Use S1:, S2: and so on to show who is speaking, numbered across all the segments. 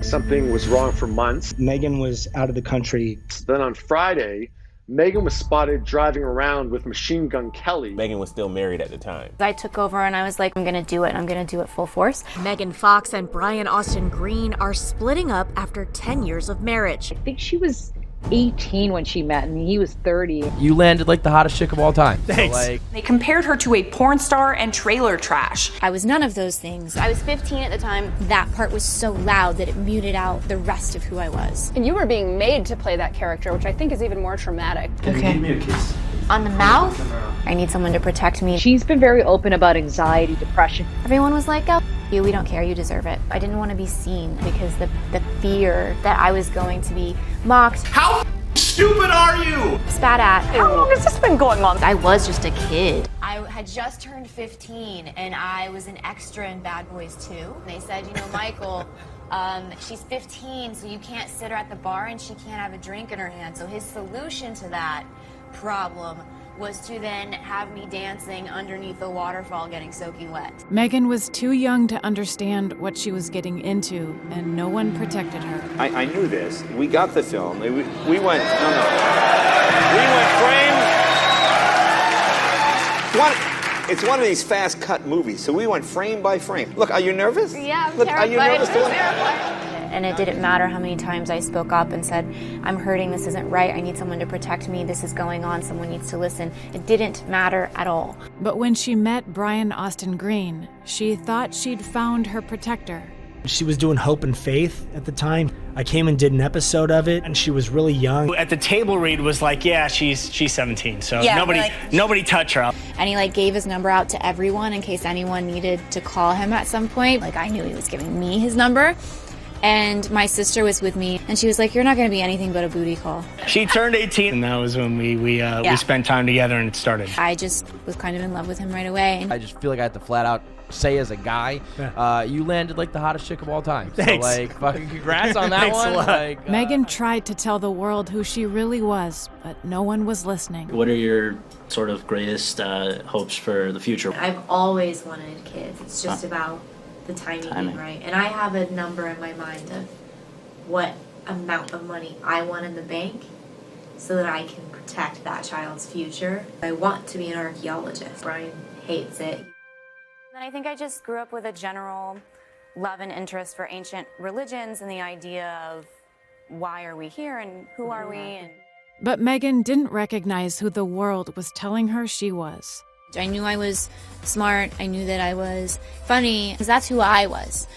S1: Something was wrong for months.
S2: Megan was out of the country.
S1: Then on Friday, Megan was spotted driving around with Machine Gun Kelly.
S3: Megan was still married at the time.
S4: I took over and I was like, I'm gonna do it. I'm gonna do it full force.
S5: Megan Fox and Brian Austin Green are splitting up after 10 years of marriage.
S6: I think she was 18 when she met and he was 30.
S7: You landed like the hottest chick of all time.
S8: Thanks.
S7: So,
S9: They compared her to a porn star and trailer trash.
S4: I was none of those things. I was 15 at the time. That part was so loud that it muted out the rest of who I was.
S10: And you were being made to play that character, which I think is even more traumatic.
S8: Can you give me a kiss?
S4: On the mouth, I need someone to protect me.
S6: She's been very open about anxiety, depression.
S4: Everyone was like, oh, you, we don't care, you deserve it. I didn't want to be seen because the fear that I was going to be mocked.
S8: How stupid are you?
S4: Spat at.
S9: How long has this been going on?
S4: I was just a kid. I had just turned 15 and I was an extra in Bad Boys 2. They said, you know, Michael, she's 15, so you can't sit her at the bar and she can't have a drink in her hand. So his solution to that problem was to then have me dancing underneath a waterfall getting soaking wet.
S11: Megan was too young to understand what she was getting into, and no one protected her.
S12: I knew this. We got the film. We went, We went frame. It's one of these fast cut movies, so we went frame by frame. Look, are you nervous?
S4: Yeah, I'm
S12: Look,
S4: terrified.
S12: Are you nervous?
S4: I'm terrified. And it didn't matter how many times I spoke up and said, I'm hurting, this isn't right, I need someone to protect me, this is going on, someone needs to listen. It didn't matter at all.
S11: But when she met Brian Austin Green, she thought she'd found her protector.
S2: She was doing Hope and Faith at the time. I came and did an episode of it, and she was really young.
S8: At the table read was like, yeah, she's 17, so
S4: Yeah,
S8: nobody touch her.
S4: And he gave his number out to everyone in case anyone needed to call him at some point. I knew he was giving me his number. And my sister was with me, and she was like, you're not going to be anything but a booty call.
S8: She turned 18, and that was when we spent time together and it started.
S4: I just was kind of in love with him right away.
S7: I just feel like I have to flat out say as a guy, you landed like the hottest chick of all time.
S8: Thanks.
S7: So fucking congrats on that
S8: Thanks
S7: one.
S8: a lot.
S11: Megan tried to tell the world who she really was, but no one was listening.
S13: What are your sort of greatest hopes for the future?
S4: I've always wanted kids. It's just about the timing being right. And I have a number in my mind of what amount of money I want in the bank so that I can protect that child's future. I want to be an archaeologist. Brian hates it. And I think I just grew up with a general love and interest for ancient religions and the idea of why are we here and who are we? And
S11: But Megan didn't recognize who the world was telling her she was.
S4: I knew I was smart. I knew that I was funny, because that's who I was.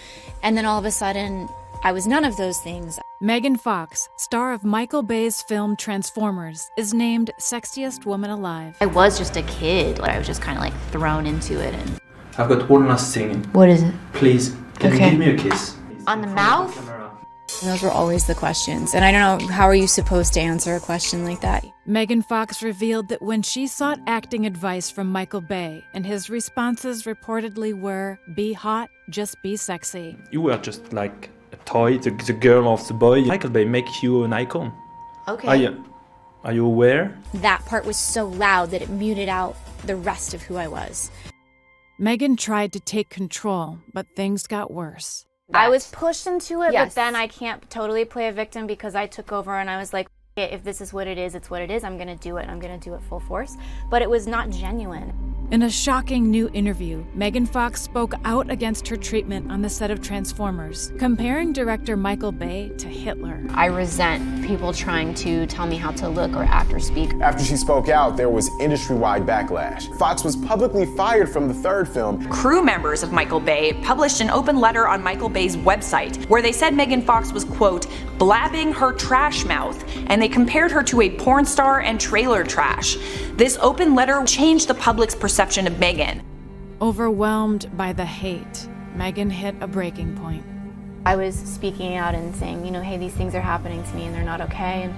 S4: And then all of a sudden, I was none of those things.
S11: Megan Fox, star of Michael Bay's film Transformers, is named Sexiest Woman Alive.
S4: I was just a kid. I was just kind of thrown into it. And
S8: I've got one last thing.
S4: what is it?
S8: Please, can you give me a kiss?
S4: On the mouth? And those were always the questions. And I don't know, how are you supposed to answer a question like that?
S11: Megan Fox revealed that when she sought acting advice from Michael Bay, and his responses reportedly were, be hot, just be sexy.
S14: You were just like a toy, the girl of the boy. Michael Bay make you an icon.
S4: Okay.
S14: Are you aware?
S4: That part was so loud that it muted out the rest of who I was.
S11: Megan tried to take control, but things got worse.
S4: I was pushed into it,
S10: Yes.
S4: but then I can't totally play a victim because I took over and I was like, if this is what it is, it's what it is. I'm going to do it. I'm going to do it full force. But it was not genuine.
S11: In a shocking new interview, Megan Fox spoke out against her treatment on the set of Transformers, comparing director Michael Bay to Hitler.
S4: I resent people trying to tell me how to look or act or speak.
S15: After she spoke out, there was industry-wide backlash. Fox was publicly fired from the third film.
S9: Crew members of Michael Bay published an open letter on Michael Bay's website where they said Megan Fox was, quote, blabbing her trash mouth, and they compared her to a porn star and trailer trash. This open letter changed the public's perception of Megan.
S11: Overwhelmed by the hate, Megan hit a breaking point.
S4: I was speaking out and saying, hey, these things are happening to me and they're not okay. And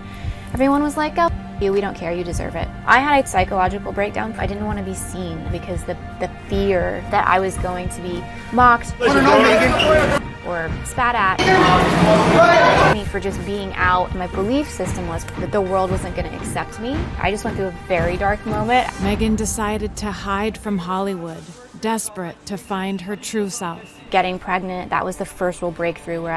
S4: everyone was like, oh, you, we don't care, you deserve it. I had a psychological breakdown. I didn't want to be seen because the fear that I was going to be mocked or spat at me for just being out. My belief system was that the world wasn't going to accept me. I just went through a very dark moment.
S11: Megan decided to hide from Hollywood, desperate to find her true self.
S3: getting pregnant, that was the first real breakthrough where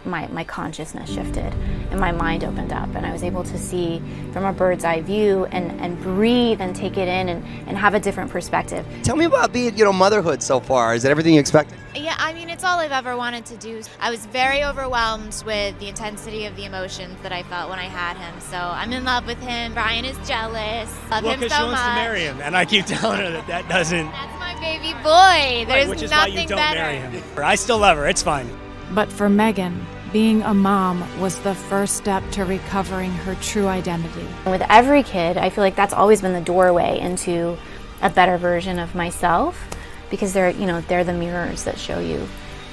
S3: my consciousness shifted and my mind opened up, and I was able to see from a bird's eye view and breathe and take it in and have a different perspective.
S16: Tell me about being, motherhood so far. Is it everything you expected?
S17: Yeah, I mean, it's all I've ever wanted to do. I was very overwhelmed with the intensity of the emotions that I felt when I had him. So I'm in love with him. Brian is jealous. Love him so much.
S8: Because she wants to marry him, and I keep telling her that doesn't.
S17: That's my baby boy. There's
S8: which is
S17: nothing
S8: why you don't
S17: better.
S8: marry him. I still love her. It's fine.
S11: But for Megan, being a mom was the first step to recovering her true identity.
S3: With every kid, I feel like that's always been the doorway into a better version of myself, because they're the mirrors that show you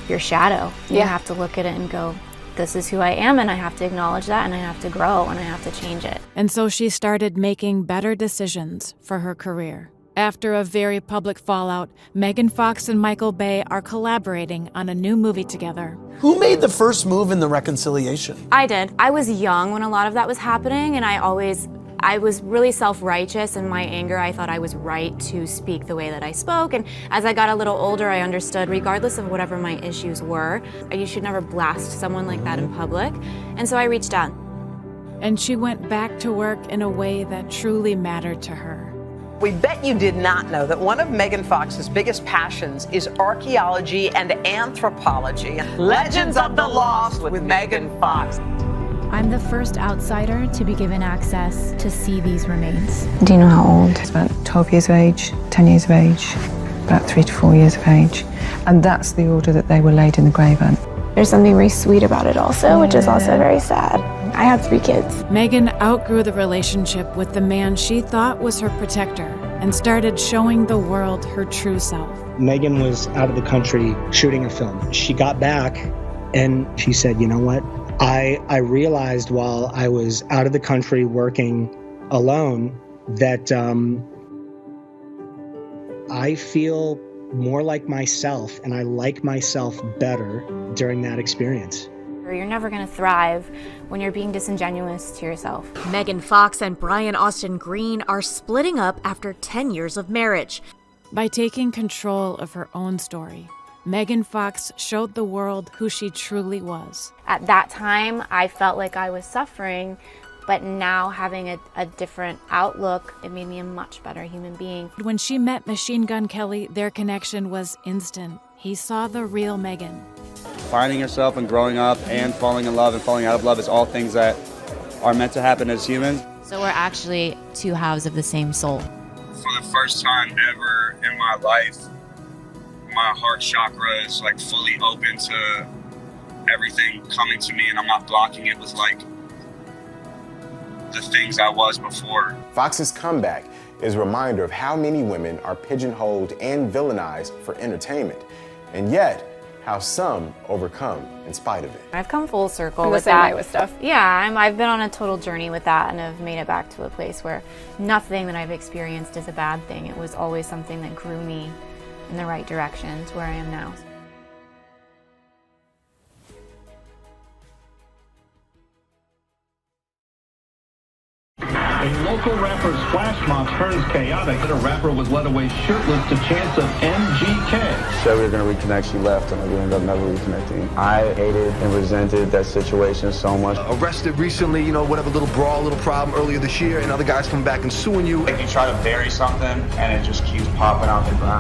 S3: your shadow. You have to look at it and go, this is who I am, and I have to acknowledge that, and I have to grow, and I have to change it.
S11: And so she started making better decisions for her career. After a very public fallout, Megan Fox and Michael Bay are collaborating on a new movie together.
S18: Who made the first move in the reconciliation?
S3: I did. I was young when a lot of that was happening, and I was really self-righteous. In my anger, I thought I was right to speak the way that I spoke. And as I got a little older, I understood, regardless of whatever my issues were, you should never blast someone like that in public. And so I reached out.
S11: And she went back to work in a way that truly mattered to her.
S19: We bet you did not know that one of Megan Fox's biggest passions is archaeology and anthropology. Legends of the Lost with Megan Fox.
S20: I'm the first outsider to be given access to see these remains.
S21: Do you know how old? It's about 12 years of age, 10 years of age, about 3 to 4 years of age. And that's the order that they were laid in the grave in.
S20: There's something very sweet about it also, which is also very sad. I had 3 kids.
S11: Megan outgrew the relationship with the man she thought was her protector and started showing the world her true self.
S2: Megan was out of the country shooting a film. She got back and she said, you know what? I realized while I was out of the country working alone that I feel more like myself, and I like myself better during that experience.
S3: You're never going to thrive when you're being disingenuous to yourself.
S5: Megan Fox and Brian Austin Green are splitting up after 10 years of marriage.
S11: By taking control of her own story, Megan Fox showed the world who she truly was.
S3: At that time, I felt like I was suffering, but now having a different outlook, it made me a much better human being.
S11: When she met Machine Gun Kelly, their connection was instant. He saw the real Megan.
S22: Finding yourself and growing up and falling in love and falling out of love is all things that are meant to happen as humans.
S23: So we're actually two halves of the same soul.
S22: For the first time ever in my life, my heart chakra is like fully open to everything coming to me, and I'm not blocking it with like the things I was before.
S15: Fox's comeback is a reminder of how many women are pigeonholed and villainized for entertainment, and yet how some overcome in spite of it.
S3: I've come full circle
S10: I'm
S3: with
S10: the same
S3: that.
S10: way with stuff.
S3: Yeah, I've been on a total journey with that, and I've made it back to a place where nothing that I've experienced is a bad thing. It was always something that grew me in the right direction to where I am now.
S24: A local rapper's flash mob turns chaotic. A rapper was led away shirtless to chants of MGK.
S22: Said we were going to reconnect, she left, and we ended up never reconnecting. I hated and resented that situation so much.
S25: Arrested recently, whatever, little brawl, little problem earlier this year, and other guys come back and suing you.
S26: If you try to bury something and it just keeps popping out the ground.